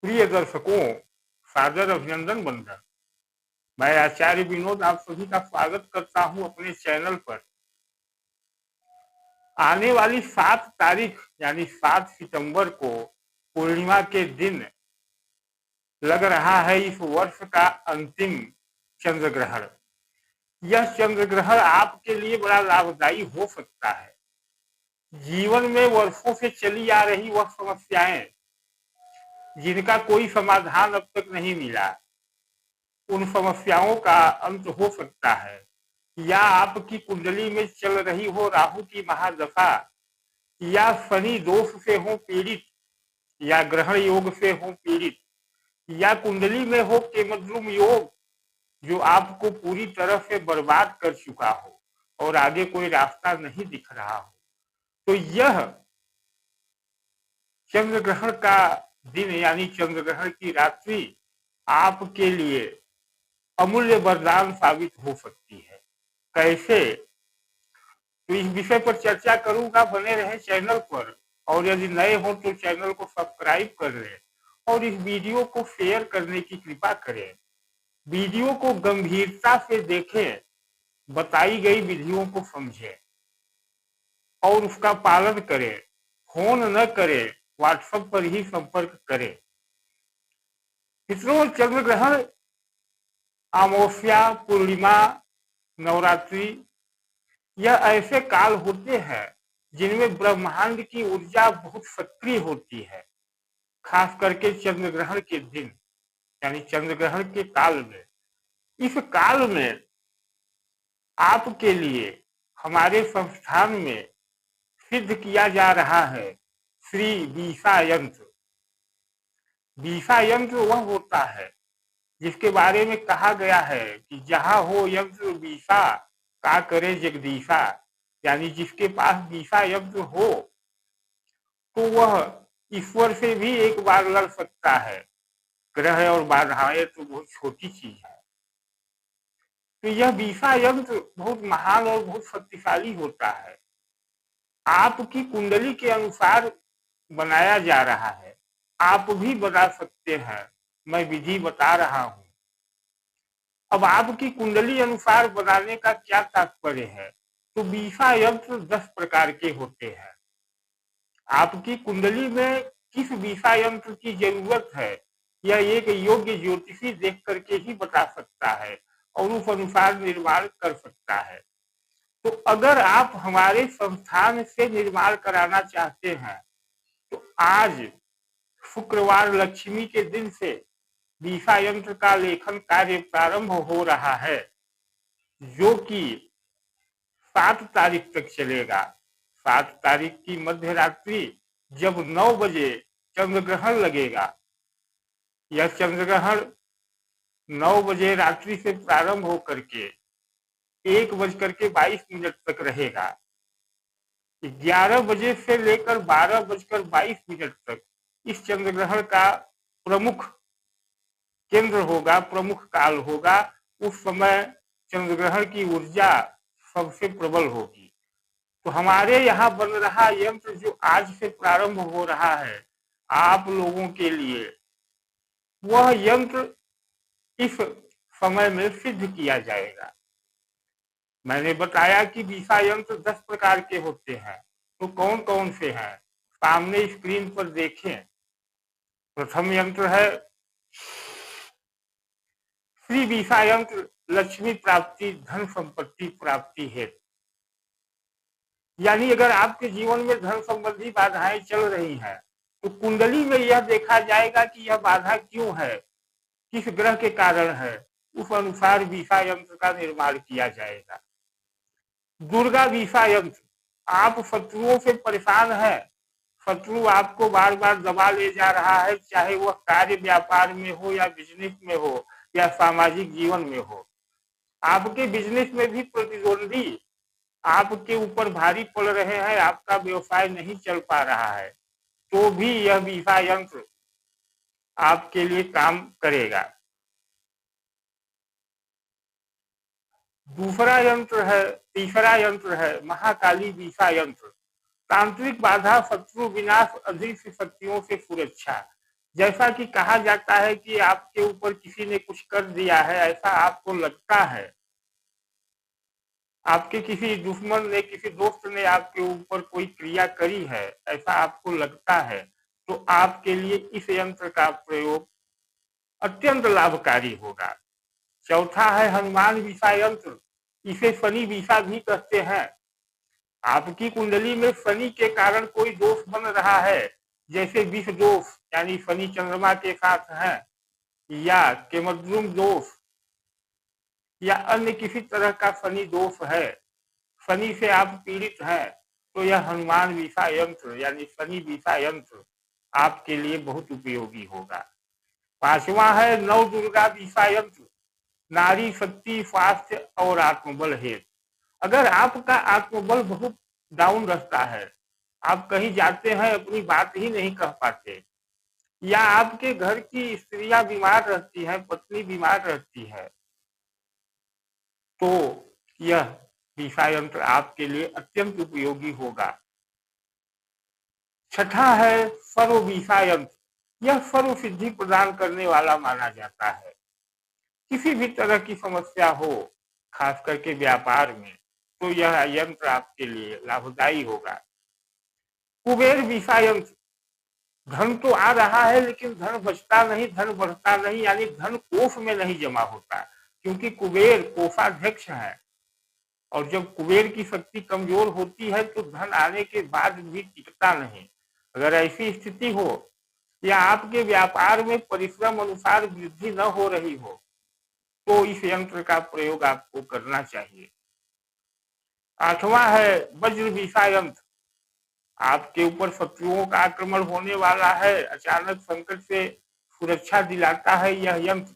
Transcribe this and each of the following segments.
प्रिय दर्शकों, सादर अभिनंदन बंधन। मैं आचार्य विनोद आप सभी का स्वागत करता हूं अपने चैनल पर। आने वाली 7 तारीख यानी 7 सितंबर को पूर्णिमा के दिन लग रहा है इस वर्ष का अंतिम चंद्र ग्रहण। यह चंद्र ग्रहण आपके लिए बड़ा लाभदायी हो सकता है। जीवन में वर्षों से चली आ रही वह समस्याएं जिनका कोई समाधान अब तक नहीं मिला, उन समस्याओं का अंत हो सकता है। या आपकी कुंडली में चल रही हो राहु की महादशा, या शनि दोष से हो पीड़ित, या ग्रहण योग से हो पीड़ित, या कुंडली में हो केमद्रुम योग जो आपको पूरी तरह से बर्बाद कर चुका हो और आगे कोई रास्ता नहीं दिख रहा हो, तो यह चंद्र ग्रहण का दिन यानी चंद्र ग्रहण की रात्रि आपके लिए अमूल्य वरदान साबित हो सकती है। कैसे, तो इस विषय पर चर्चा करूंगा। बने रहे चैनल पर, और यदि नए हो तो चैनल को सब्सक्राइब कर लें और इस वीडियो को शेयर करने की कृपा करें। वीडियो को गंभीरता से देखें, बताई गई विधियों को समझें और उसका पालन करें। फोन न करें, व्हाट्सएप पर ही संपर्क करें। मित्रों, चंद्र ग्रहण, अमावस्या, पूर्णिमा, नवरात्रि, यह ऐसे काल होते हैं जिनमें ब्रह्मांड की ऊर्जा बहुत सक्रिय होती है। खास करके चंद्र ग्रहण के दिन यानी चंद्र ग्रहण के काल में, इस काल में आपके लिए हमारे संस्थान में सिद्ध किया जा रहा है श्री बीसा यंत्र। बीसा यंत्र वह होता है जिसके बारे में कहा गया है कि जहां हो यंत्र बीसा का करे जगदीशा, यानी जिसके पास बीसा यंत्र हो तो वह ईश्वर से भी एक बार लड़ सकता है। ग्रह और बाधाएं तो बहुत छोटी चीज है। तो यह बीसा यंत्र बहुत महान और बहुत शक्तिशाली होता है। आपकी कुंडली के अनुसार बनाया जा रहा है। आप भी बना सकते हैं, मैं विधि बता रहा हूं। अब आपकी कुंडली अनुसार बनाने का क्या तात्पर्य है, तो बीसा यंत्र 10 प्रकार के होते हैं। आपकी कुंडली में किस बीसा यंत्र की जरूरत है, यह एक योग्य ज्योतिषी देख करके ही बता सकता है और उस अनुसार निर्माण कर सकता है। तो अगर आप हमारे संस्थान से निर्माण कराना चाहते हैं तो आज शुक्रवार लक्ष्मी के दिन से बीसा यंत्र का लेखन कार्य प्रारंभ हो रहा है, जो कि 7 तारीख तक चलेगा। 7 तारीख की मध्य रात्रि जब 9 बजे चंद्र ग्रहण लगेगा, यह चंद्र ग्रहण 9 बजे रात्रि से प्रारंभ होकर के 1:22 तक रहेगा। 11 बजे से लेकर 12:22 तक इस चंद्र ग्रहण का प्रमुख केंद्र होगा, प्रमुख काल होगा। उस समय चंद्र ग्रहण की ऊर्जा सबसे प्रबल होगी। तो हमारे यहाँ बन रहा यंत्र जो आज से प्रारंभ हो रहा है आप लोगों के लिए, वह यंत्र इस समय में सिद्ध किया जाएगा। मैंने बताया कि बीसा यंत्र 10 प्रकार के होते हैं, तो कौन कौन से हैं सामने स्क्रीन पर देखें। प्रथम यंत्र है श्री बीसा यंत्र लक्ष्मी प्राप्ति, धन संपत्ति प्राप्ति हेतु। यानी अगर आपके जीवन में धन संबंधी बाधाएं चल रही हैं तो कुंडली में यह देखा जाएगा कि यह बाधा क्यों है, किस ग्रह के कारण है, उस अनुसार बीसा यंत्र का निर्माण किया जाएगा। दुर्गा बीसा यंत्र, आप शत्रुओं से परेशान है, शत्रु आपको बार बार दबा ले जा रहा है, चाहे वह कार्य व्यापार में हो या बिजनेस में हो या सामाजिक जीवन में हो। आपके बिजनेस में भी प्रतिद्वंदी आपके ऊपर भारी पड़ रहे हैं, आपका व्यवसाय नहीं चल पा रहा है, तो भी यह बीसा यंत्र आपके लिए काम करेगा। तीसरा यंत्र है महाकाली बीसा यंत्र। तांत्रिक बाधा, शत्रु विनाश, अदृश्य शक्तियों से सुरक्षा। जैसा कि कहा जाता है कि आपके ऊपर किसी ने कुछ कर दिया है, ऐसा आपको लगता है, आपके किसी दुश्मन ने, किसी दोस्त ने आपके ऊपर कोई क्रिया करी है, ऐसा आपको लगता है, तो आपके लिए इस यंत्र का प्रयोग अत्यंत लाभकारी होगा। चौथा है हनुमान विषा यंत्र। इसे शनि विषा भी कहते हैं। आपकी कुंडली में शनि के कारण कोई दोष बन रहा है, जैसे विष दोष यानी शनि चंद्रमा के साथ है, या केमद्रुम दोष, या अन्य किसी तरह का शनि दोष है, शनि से आप पीड़ित हैं, तो यह हनुमान विषा यंत्र यानी शनि विषा यंत्र आपके लिए बहुत उपयोगी होगा। पांचवा है नव दुर्गा विषा यंत्र। नारी शक्ति, स्वास्थ्य और आत्मबल हेतु। अगर आपका आत्मबल बहुत डाउन रहता है, आप कहीं जाते हैं अपनी बात ही नहीं कह पाते, या आपके घर की स्त्रियां बीमार रहती हैं, पत्नी बीमार रहती है, तो यह दिशा यंत्र आपके लिए अत्यंत उपयोगी होगा। छठा है सर्व विषा यंत्र। यह सर्व सिद्धि प्रदान करने वाला माना जाता है। किसी भी तरह की समस्या हो, खास करके व्यापार में, तो यह यंत्र आपके लिए लाभदायी होगा। कुबेर विषा यंत्र। धन तो आ रहा है लेकिन धन बचता नहीं, धन बढ़ता नहीं, यानी धन कोष में नहीं जमा होता, क्योंकि कुबेर कोषाध्यक्ष है, और जब कुबेर की शक्ति कमजोर होती है तो धन आने के बाद भी टिकता नहीं। अगर ऐसी स्थिति हो या आपके व्यापार में परिश्रम अनुसार वृद्धि न हो रही हो, तो इस यंत्र का प्रयोग आपको करना चाहिए। आठवां है वज्र विषा यंत्र। आपके ऊपर शत्रुओं का आक्रमण होने वाला है, अचानक संकट से सुरक्षा दिलाता है यह यंत्र।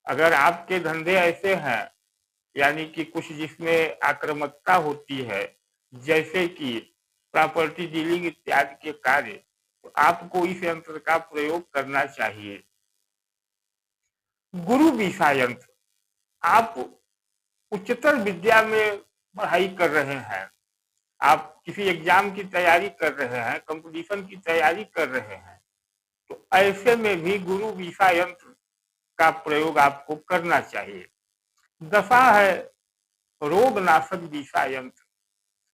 अगर आपके धंधे ऐसे हैं, यानी कि कुछ जिसमें आक्रामकता होती है, जैसे कि प्रॉपर्टी डीलिंग इत्यादि के कार्य, तो आपको इस यंत्र का प्रयोग करना चाहिए। गुरु विषा यंत्र। आप उच्चतर विद्या में पढ़ाई कर रहे हैं, आप किसी एग्जाम की तैयारी कर रहे हैं, कंपटीशन की तैयारी कर रहे हैं, तो ऐसे में भी गुरु विषा यंत्र का प्रयोग आपको करना चाहिए। दशा है रोग नाशक विषा यंत्र।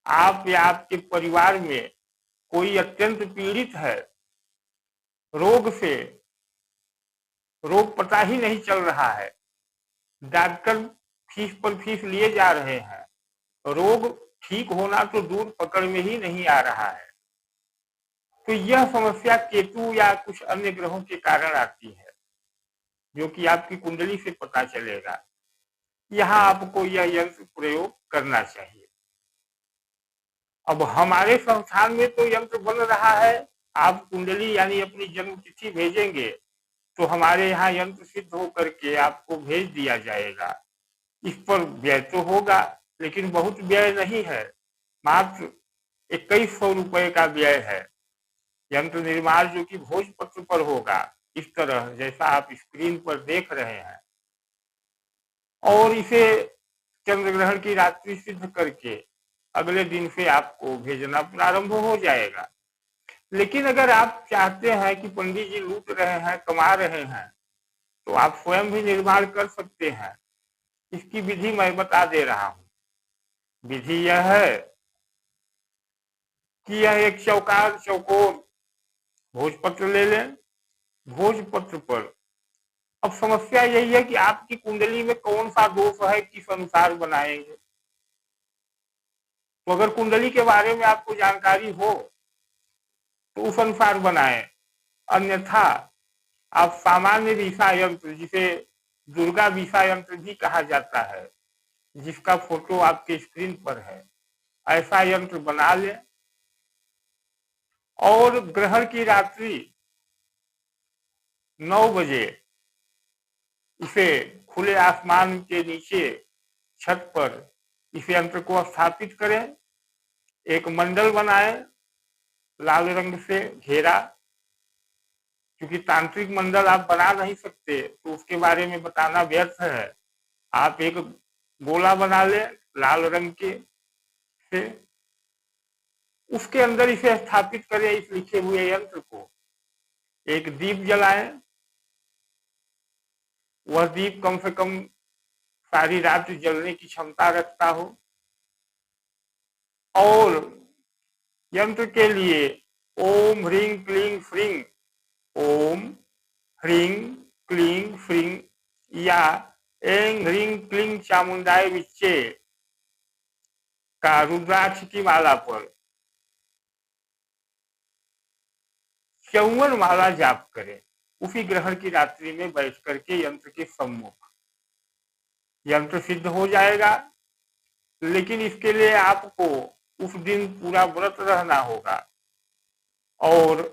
आप या आपके परिवार में कोई अत्यंत पीड़ित है, रोग से, रोग पता ही नहीं चल रहा है, डॉक्टर फीस पर फीस लिए जा रहे हैं, रोग ठीक होना तो दूर पकड़ में ही नहीं आ रहा है, तो यह समस्या केतु या कुछ अन्य ग्रहों के कारण आती है, जो कि आपकी कुंडली से पता चलेगा। यहाँ आपको यह यंत्र प्रयोग करना चाहिए। अब हमारे संस्थान में तो यंत्र बन रहा है, आप कुंडली यानी अपनी जन्म तिथि भेजेंगे तो हमारे यहाँ यंत्र सिद्ध होकर के आपको भेज दिया जाएगा। इस पर व्यय तो होगा, लेकिन बहुत व्यय नहीं है, मात्र 2100 रुपए का व्यय है। यंत्र निर्माण जो कि भोजपत्र पर होगा, इस तरह जैसा आप स्क्रीन पर देख रहे हैं, और इसे चंद्र ग्रहण की रात्रि सिद्ध करके अगले दिन से आपको भेजना प्रारंभ हो जाएगा। लेकिन अगर आप चाहते हैं कि पंडित जी लूट रहे हैं, कमा रहे हैं, तो आप स्वयं भी निर्माण कर सकते हैं। इसकी विधि मैं बता दे रहा हूं। विधि यह है कि यह एक चौकार चौकोर भोजपत्र ले लें। भोजपत्र पर अब समस्या यही है कि आपकी कुंडली में कौन सा दोष है, किस अनुसार बनाएंगे। तो अगर कुंडली के बारे में आपको जानकारी हो तो उस अनुसार बनाएं, अन्यथा आप सामान्य विषा यंत्र, जिसे दुर्गा विषा यंत्र भी कहा जाता है, जिसका फोटो आपके स्क्रीन पर है, ऐसा यंत्र बना लें और ग्रहण की रात्रि 9 बजे इसे खुले आसमान के नीचे छत पर इस यंत्र को स्थापित करें। एक मंडल बनाएं, लाल रंग से घेरा, क्योंकि तांत्रिक मंडल आप बना नहीं सकते तो उसके बारे में बताना व्यर्थ है। आप एक गोला बना ले लाल रंग के से, उसके अंदर इसे स्थापित करें इस लिखे हुए यंत्र को। एक दीप जलाएं। वह दीप कम से कम सारी रात जलने की क्षमता रखता हो। और यंत्र के लिए ओम ह्रीं क्लीं फ्रीं, ओम ह्रीं क्लीं फ्रीं या ऐं ह्रीं क्लीं चामुंडाय विच्चे का रुद्राक्ष की माला पर 54 माला जाप करें। उसी ग्रहण की रात्रि में बैठ करके यंत्र के सम्मुख। यंत्र सिद्ध हो जाएगा, लेकिन इसके लिए आपको उस दिन पूरा व्रत रहना होगा और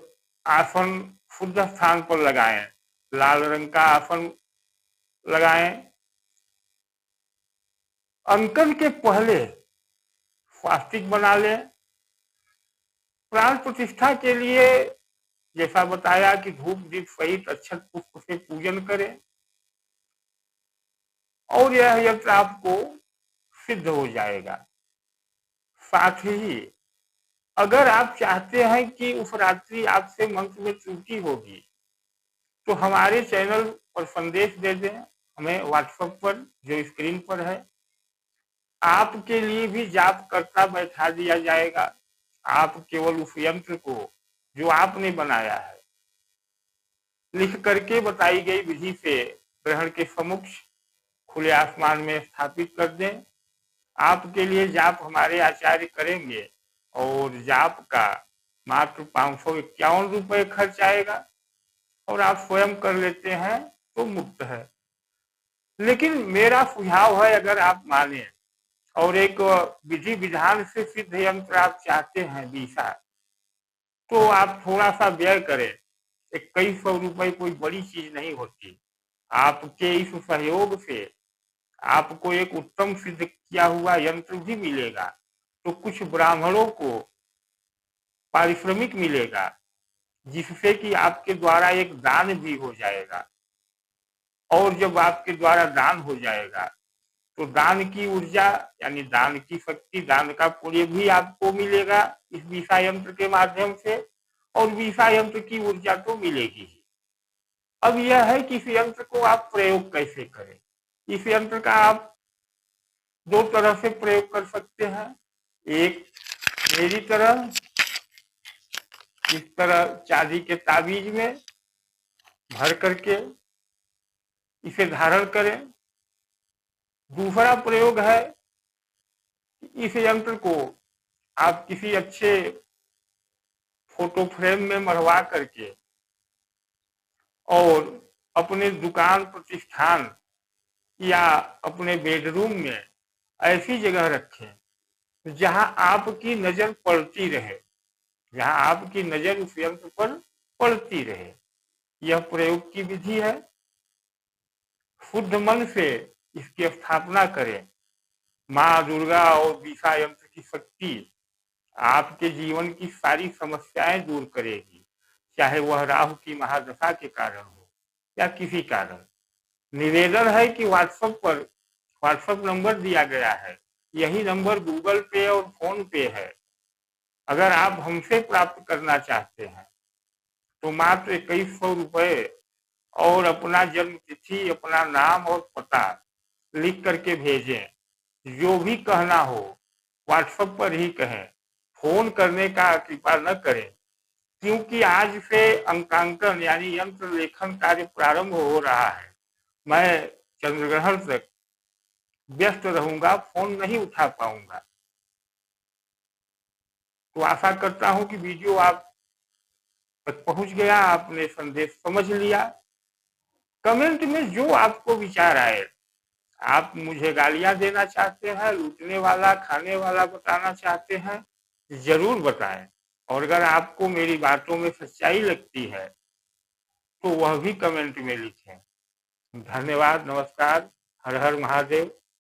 आसन शुद्ध स्थान पर लगाएं। लाल रंग का आसन लगाएं। अंकन के पहले स्वास्तिक बना लें। प्राण प्रतिष्ठा के लिए जैसा बताया कि धूप दीप सहित अक्षत पुष्प से पूजन करें और यह यंत्र आपको सिद्ध हो जाएगा। साथ ही अगर आप चाहते हैं कि उस रात्रि आपसे मंत्र में त्रुटि होगी तो हमारे चैनल पर संदेश दे दें हमें व्हाट्सएप पर, जो स्क्रीन पर है। आपके लिए भी जाप करता बैठा दिया जाएगा। आप केवल उस यंत्र को जो आपने बनाया है लिख करके बताई गई विधि से ग्रहण के समक्ष खुले आसमान में स्थापित कर दें। आपके लिए जाप हमारे आचार्य करेंगे और जाप का मात्र 551 रुपये खर्च आएगा और आप स्वयं कर लेते हैं तो मुफ्त है। लेकिन मेरा सुझाव है, अगर आप माने और एक विधि विधान से सिद्ध यंत्र आप चाहते हैं दिशा, तो आप थोड़ा सा व्यय करें। 2100 रुपये कोई बड़ी चीज नहीं होती। आपके इस सहयोग से आपको एक उत्तम सिद्ध किया हुआ यंत्र भी मिलेगा, तो कुछ ब्राह्मणों को पारिश्रमिक मिलेगा, जिससे कि आपके द्वारा एक दान भी हो जाएगा। और जब आपके द्वारा दान हो जाएगा तो दान की ऊर्जा यानी दान की शक्ति, दान का पुण्य भी आपको मिलेगा इस विषा यंत्र के माध्यम से, और विषा यंत्र की ऊर्जा तो मिलेगी ही। अब यह है कि इस यंत्र को आप प्रयोग कैसे करें। इस यंत्र का आप दो तरह से प्रयोग कर सकते हैं। एक मेरी तरह, इस तरह चांदी के ताबीज में भर करके इसे धारण करें। दूसरा प्रयोग है इस यंत्र को आप किसी अच्छे फोटो फ्रेम में मढ़वा करके और अपने दुकान प्रतिष्ठान या अपने बेडरूम में ऐसी जगह रखें जहां आपकी नजर पड़ती रहे, जहां आपकी नजर उस यंत्र पर पड़ती रहे। यह प्रयोग की विधि है। शुद्ध मन से इसकी स्थापना करें। माँ दुर्गा और विषा यंत्र की शक्ति आपके जीवन की सारी समस्याएं दूर करेगी, चाहे वह राहु की महादशा के कारण हो या किसी कारण। निवेदन है कि व्हाट्सएप नंबर दिया गया है, यही नंबर गूगल पे और फोन पे है। अगर आप हमसे प्राप्त करना चाहते हैं तो मात्र 2100 रुपये और अपना जन्म तिथि, अपना नाम और पता लिख करके भेजें। जो भी कहना हो व्हाट्सएप पर ही कहें, फोन करने का कृपा न करें, क्योंकि आज से अंकांकन यानी यंत्र लेखन कार्य प्रारंभ हो रहा है। मैं चंद्रग्रहण तक व्यस्त रहूंगा, फोन नहीं उठा पाऊंगा। तो आशा करता हूं कि वीडियो आप तक पहुंच गया, आपने संदेश समझ लिया। कमेंट में जो आपको विचार आए, आप मुझे गालियां देना चाहते हैं, लूटने वाला खाने वाला बताना चाहते हैं, जरूर बताएं। और अगर आपको मेरी बातों में सच्चाई लगती है तो वह भी कमेंट में लिखें। धन्यवाद, नमस्कार, हर हर महादेव।